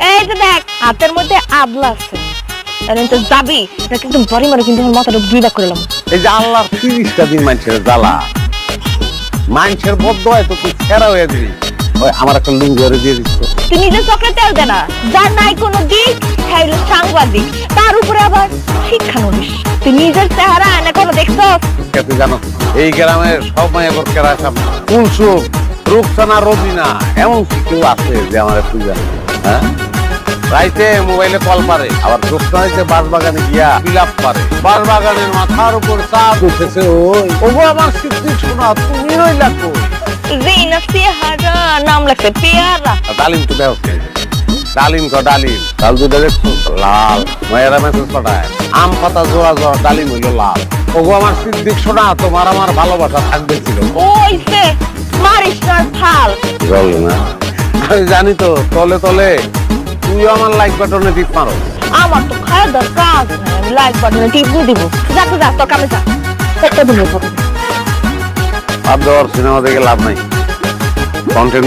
এই যে দেখ হাতের মধ্যে আদলা আছে তো যাবি না কিন্তু বাড়ি মারে কিন্তু আমার মাথাটা দুই ভাগ করলাম। এই যে আল্লাহ 30টা দিন মানুষের জ্বালা মানুষের বদ্ধ হয় তো তুই ফেরা হয়ে দিবি। ওই আমার একটা লুঙ্গি আরে দিয়ে দিচ্ছ। তুই নিজের চোখে তেল দে না, যার নাই কোনো দিক হ্যাঁ সাংবাদিক, তার উপরে আবার শিক্ষা নবিস। তুই নিজের চেহারা এনে কোনো দেখছ? তুই জানো এই গ্রামের সব মায়ের কেরা সব কুলসুম রূপসানা রবিনা এমন কি কেউ আছে যে আমার তুই জানো? হ্যাঁ রাইতে মোবাইলে কল পারে, আবার রূপসানাইতে বাঁশবাগানে গিয়া বিলাপ পারে। বাঁশবাগানের মাথার উপর চাঁদ উঠেছে ওগো আমার স্মৃতি শোনা তুমি রইলা কই? জিনা চেহারা নাম লাগছে পেয়ারা। ডালিম তো দেও ডালিম ক ডালিম ডাল দুধে দেখছো লাল মায়েরা মেসেজ পাঠায় আম পাতা জোড়া জোড়া ডালিম হইলো লাল। ওগো আমার স্মৃতি শোনা তোমার আমার ভালোবাসা থাকবে ছিল। ওইছে মারিস না ফাল জল না আমি জানি তো তলে তলে তুইও আমার লাইক বাটনে টিপ মারো। আমার তো খাওয়া দরকার নাই, আমি লাইক বাটনে টিপ দিয়ে দিব। যা তো যা, তোর কামে যা। একটা দিনের পরে আর দেওয়ার সিনেমা দেখে লাভ নাই, কন্টেন্ট